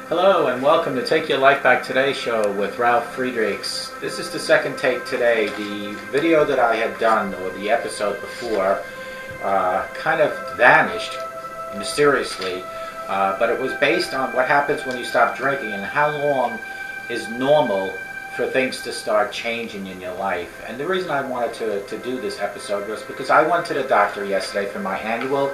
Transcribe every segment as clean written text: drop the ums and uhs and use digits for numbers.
Hello and welcome to Take Your Life Back Today show with Ralf Friedrichs. This is the second take today. The video that I had done, or the episode before, kind of vanished mysteriously, but it was based on what happens when you stop drinking and how long is normal for things to start changing in your life. And the reason I wanted to do this episode was because I went to the doctor yesterday for my annual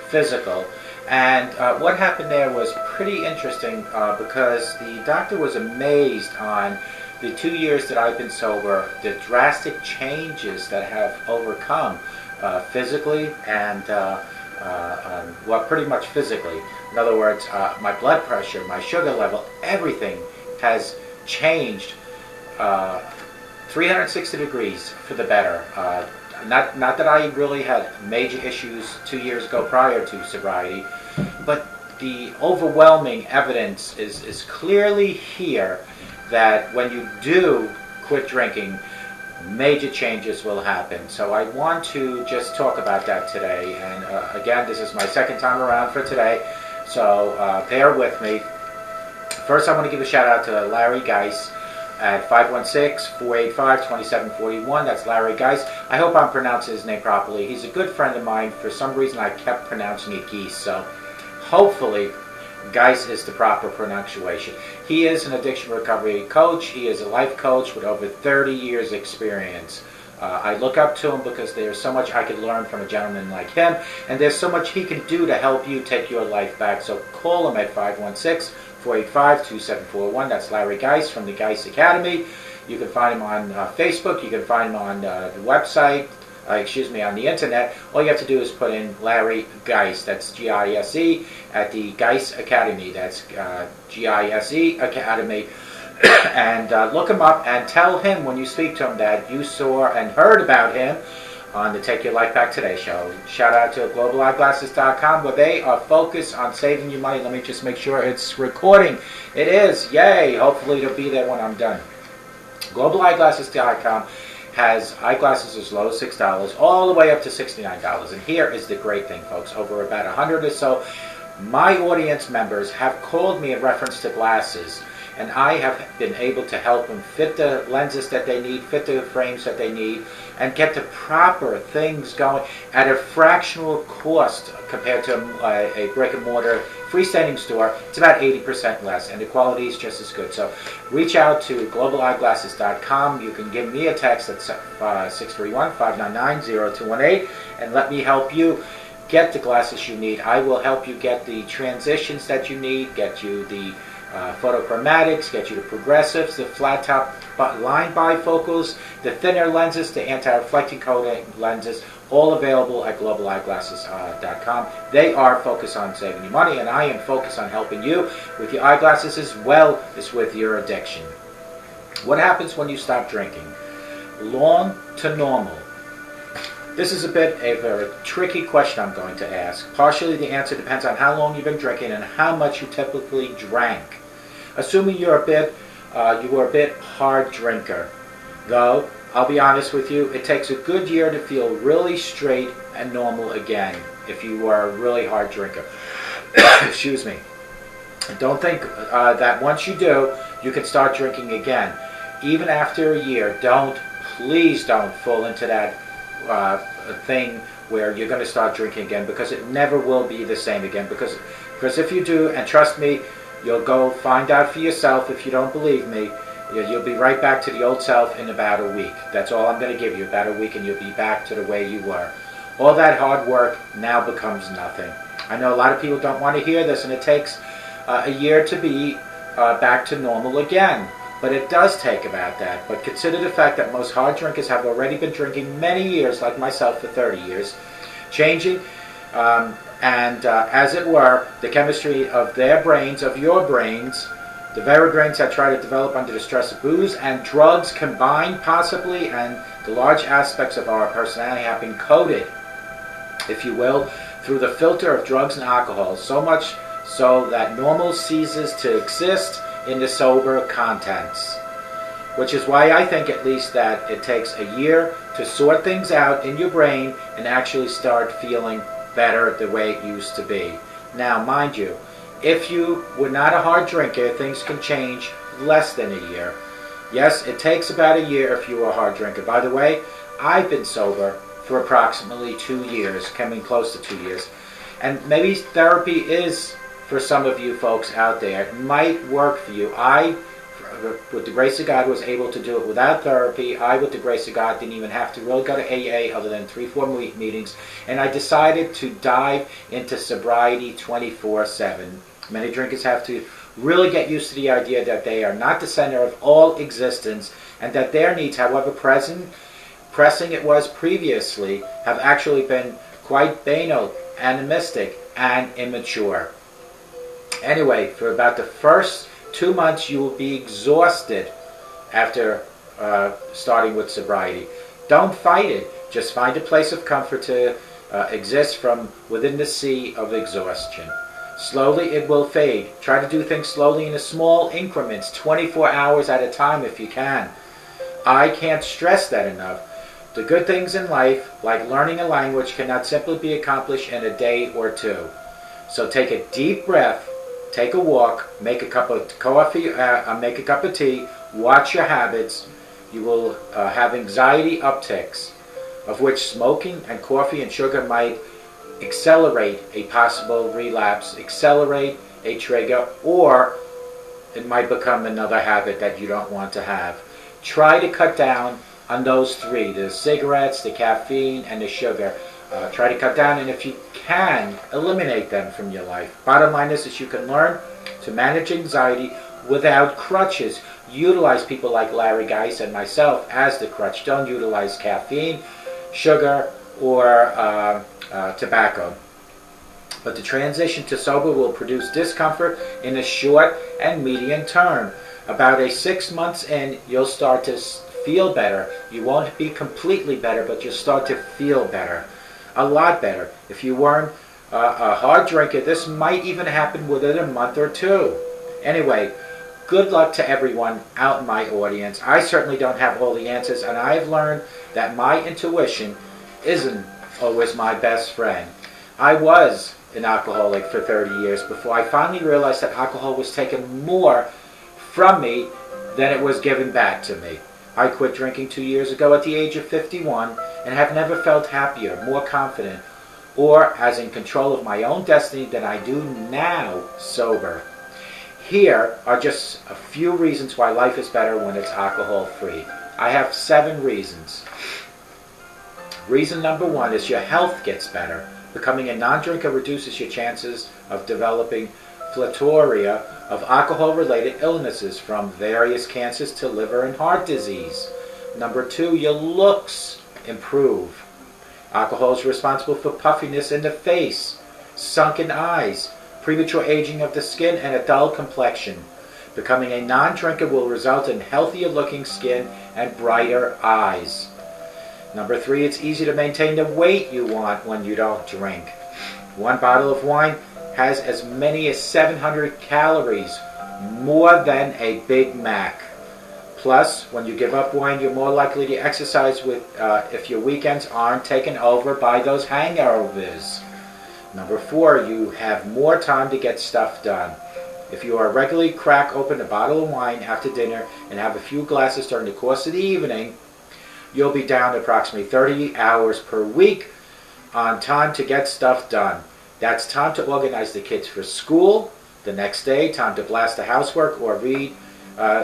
physical. And what happened there was pretty interesting because the doctor was amazed on the 2 years that I've been sober, the drastic changes that have overcome physically and, well, pretty much physically. In other words, my blood pressure, my sugar level, everything has changed 360 degrees for the better. Not that I really had major issues 2 years ago prior to sobriety, but the overwhelming evidence is clearly here that when you do quit drinking, major changes will happen. So I want to just talk about that today. And again, this is my second time around for today, so bear with me. First, I want to give a shout out to Larry Geis at 516-485-2741. That's Larry Geis. I hope I'm pronouncing his name properly. He's a good friend of mine. For some reason, I kept pronouncing it Geese, so hopefully Geis is the proper pronunciation. He is an addiction recovery coach. He is a life coach with over 30 years experience. I look up to him because there's so much I could learn from a gentleman like him, and there's so much he can do to help you take your life back. So call him at 516-485-2741. That's Larry Geis from the Geis Academy. You can find him on Facebook. You can find him on the website, on the internet. All you have to do is put in Larry Geis, that's G-I-S-E, at the Geis Academy. That's G-I-S-E Academy. And look him up and tell him when you speak to him that you saw and heard about him on the Take Your Life Back Today show. Shout out to globaleyeglasses.com, where they are focused on saving you money. Let me just make sure it's recording. It is. Yay. Hopefully it'll be there when I'm done. globaleyeglasses.com has eyeglasses as low as $6 all the way up to $69. And here is the great thing, folks. Over about 100 or so my audience members have called me in reference to glasses, and I have been able to help them fit the lenses that they need, fit the frames that they need, and get the proper things going at a fractional cost compared to a brick-and-mortar freestanding store. It's about 80% less, and the quality is just as good. So reach out to globaleyeglasses.com. You can give me a text at 631-599-0218 and let me help you get the glasses you need. I will help you get the transitions that you need, get you the photochromatics, get you the progressives, the flat top line bifocals, the thinner lenses, the anti-reflecting coating lenses, all available at globaleyeglasses.com. They are focused on saving you money, and I am focused on helping you with your eyeglasses as well as with your addiction. What happens when you stop drinking? Long to normal. This is a bit of a tricky question I'm going to ask. Partially the answer depends on how long you've been drinking and how much you typically drank. Assuming you were a bit hard drinker, though, I'll be honest with you, it takes a good year to feel really straight and normal again if you were a really hard drinker. Excuse me. Don't think that once you do, you can start drinking again. Even after a year, please don't fall into that thing where you're going to start drinking again, because it never will be the same again. Because if you do, and trust me, you'll go find out for yourself if you don't believe me, you'll be right back to the old self in about a week. That's all I'm going to give you, about a week, and you'll be back to the way you were. All that hard work now becomes nothing. I know a lot of people don't want to hear this, and it takes a year to be back to normal again. But it does take about that. But consider the fact that most hard drinkers have already been drinking many years, like myself, for 30 years, changing as it were, the chemistry of their brains, of your brains, the very brains that try to develop under the stress of booze and drugs combined, possibly, and the large aspects of our personality have been coated, if you will, through the filter of drugs and alcohol, so much so that normal ceases to exist in the sober contents. Which is why I think, at least, that it takes a year to sort things out in your brain and actually start feeling better the way it used to be. Now, mind you, If you were not a hard drinker, things can change less than a year. Yes, it takes about a year if you are a hard drinker. By the way, I've been sober for approximately 2 years, coming close to 2 years. And maybe therapy is, for some of you folks out there, it might work for you. I, with the grace of God, was able to do it without therapy. I, with the grace of God, didn't even have to really go to AA other than 3-4 meetings. And I decided to dive into sobriety 24/7. Many drinkers have to really get used to the idea that they are not the center of all existence, and that their needs, however pressing it was previously, have actually been quite banal, animistic, and immature. Anyway, for about the first 2 months, you will be exhausted after starting with sobriety. Don't fight it. Just find a place of comfort to exist from within the sea of exhaustion. Slowly it will fade. Try to do things slowly in small increments, 24 hours at a time if you can. I can't stress that enough. The good things in life, like learning a language, cannot simply be accomplished in a day or two. So take a deep breath, take a walk, make a cup of coffee, make a cup of tea, watch your habits. You will have anxiety upticks, of which smoking and coffee and sugar might accelerate a possible relapse, accelerate a trigger, or it might become another habit that you don't want to have. Try to cut down on those three, the cigarettes, the caffeine, and the sugar. Try to cut down, and if you can, eliminate them from your life. Bottom line is that you can learn to manage anxiety without crutches. Utilize people like Larry Geis and myself as the crutch. Don't utilize caffeine, sugar, or tobacco. But the transition to sober will produce discomfort in the short and medium term. About 6 months in, you'll start to feel better. You won't be completely better, but you'll start to feel better. A lot better. If you weren't a hard drinker, this might even happen within a month or two. Anyway, good luck to everyone out in my audience. I certainly don't have all the answers, and I've learned that my intuition isn't always my best friend. I was an alcoholic for 30 years before I finally realized that alcohol was taking more from me than it was given back to me. I quit drinking 2 years ago at the age of 51 and have never felt happier, more confident, or as in control of my own destiny than I do now sober. Here are just a few reasons why life is better when it's alcohol-free. I have 7 reasons. Reason number 1 is your health gets better. Becoming a non-drinker reduces your chances of developing plethora of alcohol-related illnesses, from various cancers to liver and heart disease. Number 2, your looks improve. Alcohol is responsible for puffiness in the face, sunken eyes, premature aging of the skin, and a dull complexion. Becoming a non-drinker will result in healthier-looking skin and brighter eyes. Number 3, it's easy to maintain the weight you want when you don't drink. 1 bottle of wine has as many as 700 calories, more than a Big Mac. Plus, when you give up wine, you're more likely to exercise if your weekends aren't taken over by those hangovers. Number 4, you have more time to get stuff done. If you are regularly crack open a bottle of wine after dinner and have a few glasses during the course of the evening, you'll be down approximately 30 hours per week on time to get stuff done. That's time to organize the kids for school the next day, time to blast the housework or read,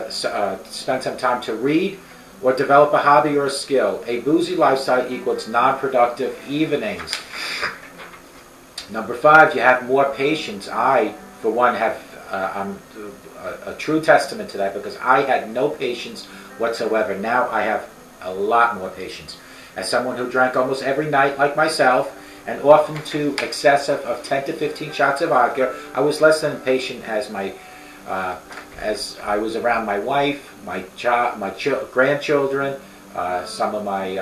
spend some time to read or develop a hobby or a skill. A boozy lifestyle equals non-productive evenings. Number 5, you have more patience. I, for one, I'm a true testament to that, because I had no patience whatsoever. Now I have a lot more patience. As someone who drank almost every night like myself, and often to excessive of 10 to 15 shots of vodka, I was less than patient as as I was around my wife, my grandchildren, some of my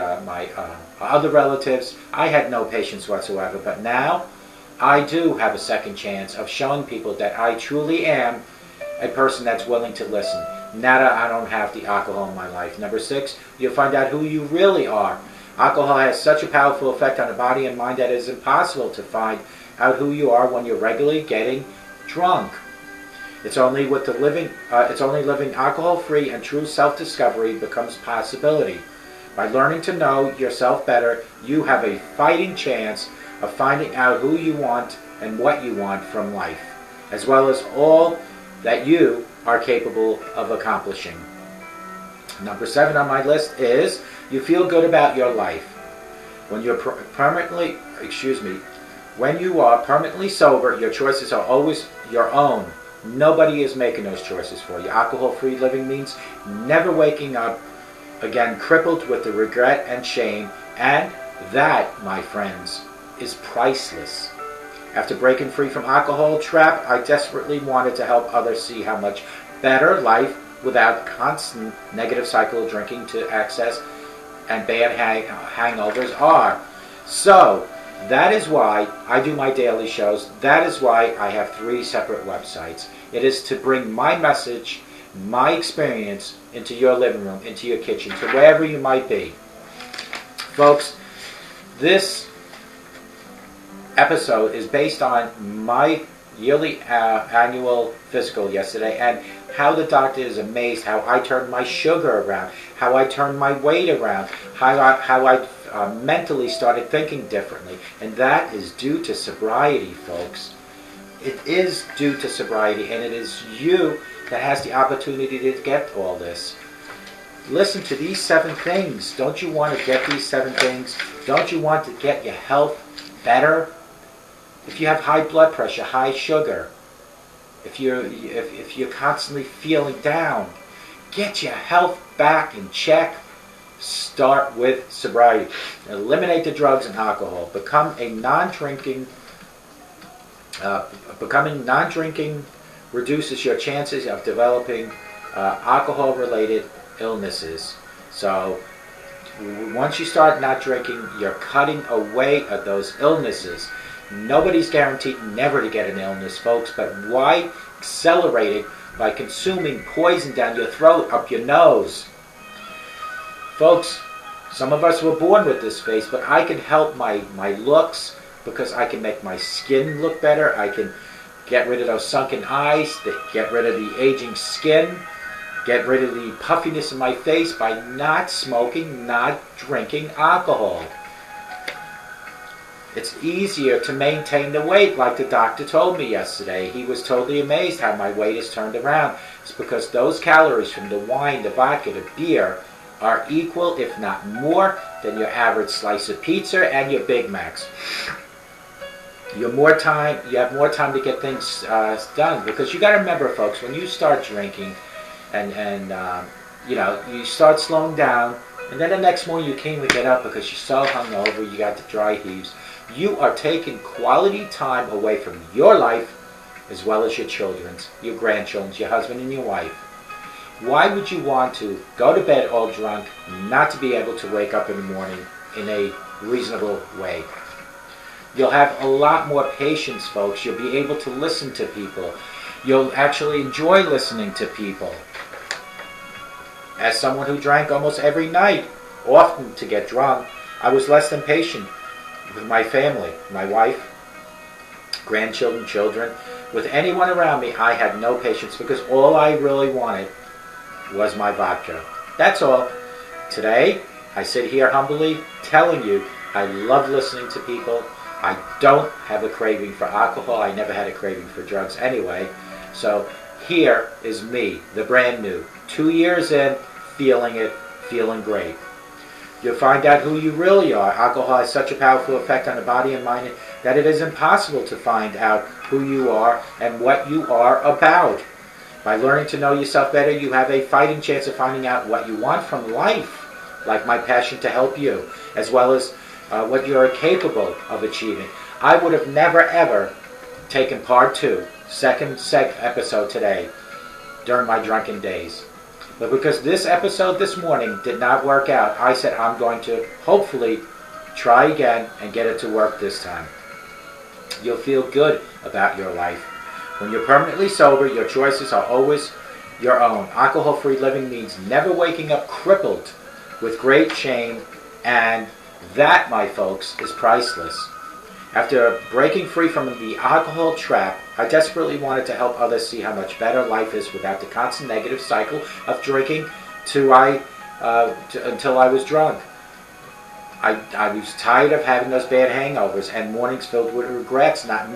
other relatives. I had no patience whatsoever, but now I do have a second chance of showing people that I truly am a person that's willing to listen. Now that I don't have the alcohol in my life. Number 6, you'll find out who you really are. Alcohol has such a powerful effect on the body and mind that it is impossible to find out who you are when you're regularly getting drunk. It's only living alcohol-free and true self-discovery becomes possibility. By learning to know yourself better, you have a fighting chance of finding out who you want and what you want from life, as well as all that you are capable of accomplishing. Number 7 on my list is you feel good about your life. When you are permanently sober, your choices are always your own. Nobody is making those choices for you. Alcohol-free living means never waking up again crippled with the regret and shame, and that, my friends, is priceless. After breaking free from alcohol trap, I desperately wanted to help others see how much better life without constant negative cycle of drinking to access and bad hangovers are. So, that is why I do my daily shows. That is why I have 3 separate websites. It is to bring my message, my experience into your living room, into your kitchen, to wherever you might be. Folks, this episode is based on my yearly annual physical yesterday, and how the doctor is amazed how I turned my sugar around, how I turned my weight around, how I mentally started thinking differently. And that is due to sobriety, folks. It is due to sobriety, and it is you that has the opportunity to get all this. Listen to these 7 things. Don't you want to get these 7 things? Don't you want to get your health better? If you have high blood pressure, high sugar, if you're constantly feeling down, get your health back in check. Start with sobriety. Eliminate the drugs and alcohol. Becoming non-drinking reduces your chances of developing alcohol-related illnesses. So once you start not drinking, you're cutting away at those illnesses. Nobody's guaranteed never to get an illness, folks, but why accelerate it by consuming poison down your throat, up your nose? Folks, some of us were born with this face, but I can help my looks because I can make my skin look better. I can get rid of those sunken eyes, get rid of the aging skin, get rid of the puffiness in my face by not smoking, not drinking alcohol. It's easier to maintain the weight, like the doctor told me yesterday. He was totally amazed how my weight is turned around. It's because those calories from the wine, the vodka, the beer are equal, if not more, than your average slice of pizza and your Big Macs. You have more time to get things done. Because you got to remember, folks, when you start drinking and you start slowing down, and then the next morning you can't even get up because you're so hungover, you got the dry heaves. You are taking quality time away from your life as well as your children's, your grandchildren's, your husband and your wife. Why would you want to go to bed all drunk, not to be able to wake up in the morning in a reasonable way? You'll have a lot more patience, folks. You'll be able to listen to people. You'll actually enjoy listening to people. As someone who drank almost every night, often to get drunk, I was less than patient with my family, my wife, grandchildren, children. With anyone around me, I had no patience because all I really wanted was my vodka. That's all. Today, I sit here humbly telling you I love listening to people. I don't have a craving for alcohol. I never had a craving for drugs anyway. So here is me, the brand new. 2 years in, feeling it, feeling great. You'll find out who you really are. Alcohol has such a powerful effect on the body and mind that it is impossible to find out who you are and what you are about. By learning to know yourself better, you have a fighting chance of finding out what you want from life, like my passion to help you, as well as what you are capable of achieving. I would have never ever taken part 2, second episode today, during my drunken days. But because this episode this morning did not work out, I said I'm going to hopefully try again and get it to work this time. You'll feel good about your life. When you're permanently sober, your choices are always your own. Alcohol-free living means never waking up crippled with great shame, and that, my folks, is priceless. After breaking free from the alcohol trap, I desperately wanted to help others see how much better life is without the constant negative cycle of drinking until I was drunk. I was tired of having those bad hangovers and mornings filled with regrets, not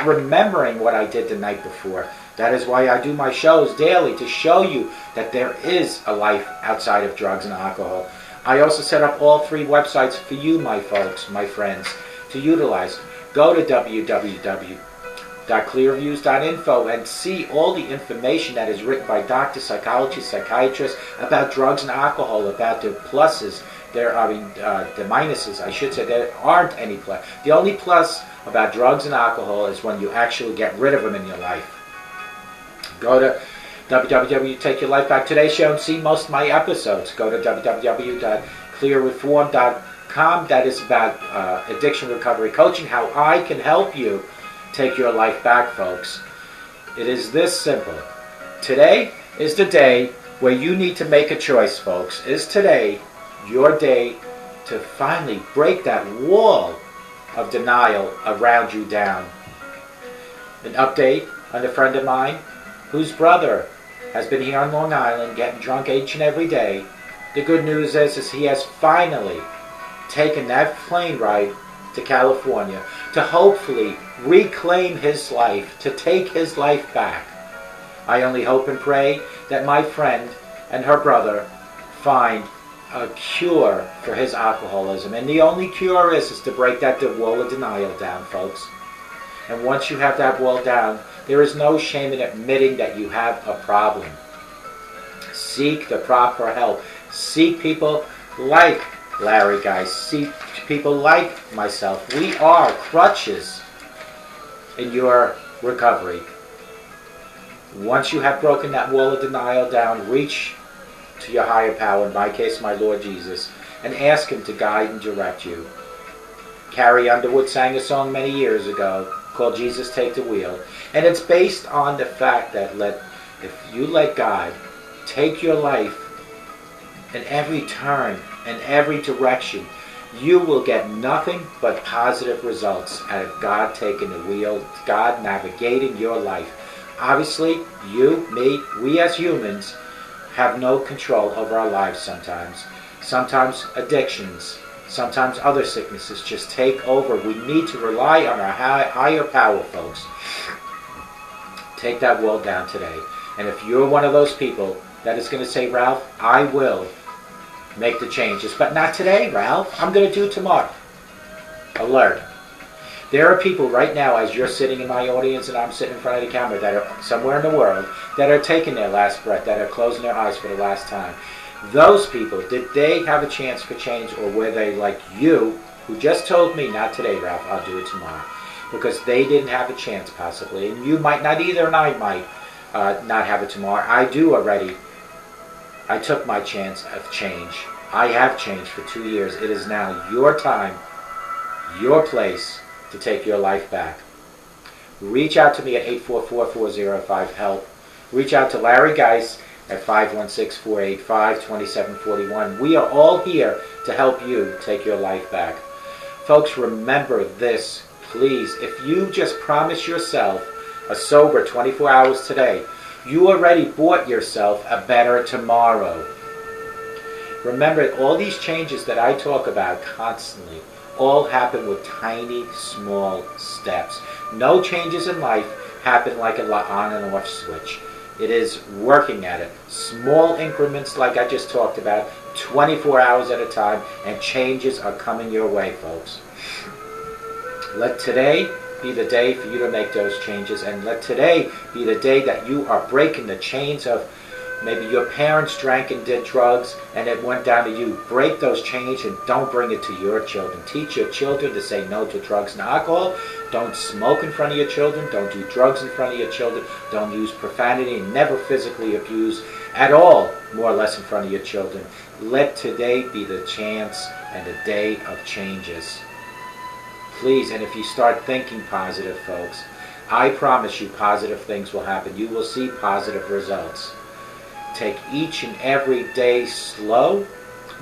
remembering what I did the night before. That is why I do my shows daily, to show you that there is a life outside of drugs and alcohol. I also set up all 3 websites for you, my folks, my friends, to utilize. Go to www.clearviews.info and see all the information that is written by doctors, psychologists, psychiatrists about drugs and alcohol, about their pluses, the minuses, I should say. There aren't any plus. The only plus about drugs and alcohol is when you actually get rid of them in your life. Go to www.takeyourlifeback today's show and see most of my episodes. Go to www.clearreform.com. That is about addiction recovery coaching, how I can help you take your life back, folks. It is this simple. Today is the day where you need to make a choice, folks. Is today your day to finally break that wall of denial around you down? An update on a friend of mine whose brother has been here on Long Island getting drunk each and every day. The good news is he has finally taken that plane ride to California to hopefully reclaim his life, to take his life back. I only hope and pray that my friend and her brother find a cure for his alcoholism. And the only cure is to break that wall of denial down, folks. And once you have that wall down, there is no shame in admitting that you have a problem. Seek the proper help. Seek people like Larry, guys. Seek people like myself. We are crutches in your recovery. Once you have broken that wall of denial down, reach to your higher power, in my case, my Lord Jesus, and ask Him to guide and direct you. Carrie Underwood sang a song many years ago called Jesus Take the Wheel, and it's based on the fact that if you let God take your life in every turn and every direction, you will get nothing but positive results out of God taking the wheel, God navigating your life. Obviously, you, me, we as humans have no control over our lives sometimes. Sometimes addictions, sometimes other sicknesses just take over. We need to rely on our higher power, folks. Take that wall down today. And if you're one of those people that is going to say, Ralph, I will make the changes, but not today, Ralph. I'm going to do it tomorrow. Alert. There are people right now, as you're sitting in my audience and I'm sitting in front of the camera, that are somewhere in the world, that are taking their last breath, that are closing their eyes for the last time. Those people, did they have a chance for change, or were they like you, who just told me, not today, Ralph, I'll do it tomorrow? Because they didn't have a chance, possibly. And you might not either, and I might not have it tomorrow. I do already. I took my chance of change. I have changed for 2 years. It is now your time, your place to take your life back. Reach out to me at 844-405-HELP. Reach out to Larry Geis at 516-485-2741. We are all here to help you take your life back. Folks, remember this, please. If you just promise yourself a sober 24 hours today, you already bought yourself a better tomorrow. Remember, all these changes that I talk about constantly all happen with tiny, small steps. No changes in life happen like an on and off switch. It is working at it. Small increments like I just talked about, 24 hours at a time, and changes are coming your way, folks. Let today be the day for you to make those changes, and let today be the day that you are breaking the chains of maybe your parents drank and did drugs and it went down to you. Break those chains and don't bring it to your children. Teach your children to say no to drugs and alcohol. Don't smoke in front of your children. Don't do drugs in front of your children. Don't use profanity and never physically abuse at all, more or less, in front of your children. Let today be the chance and the day of changes. Please, and if you start thinking positive, folks, I promise you positive things will happen. You will see positive results. Take each and every day slow,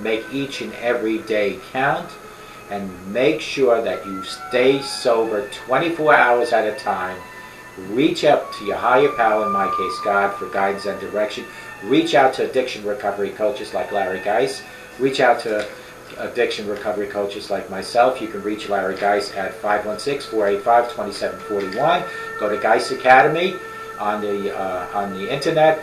make each and every day count, and make sure that you stay sober 24 hours at a time reach out to your higher power, in my case God, for guidance and direction. Reach out to addiction recovery coaches like Larry Geis. Reach out to addiction recovery coaches like myself. You can reach Larry Geis at 516-485-2741. Go to Geis Academy on the internet.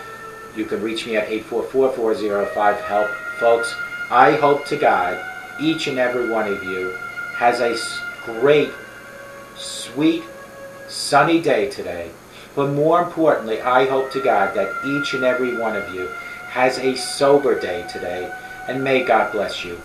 You can reach me at 844-405-HELP. Folks, I hope to God each and every one of you has a great, sweet, sunny day today. But more importantly, I hope to God that each and every one of you has a sober day today. And may God bless you.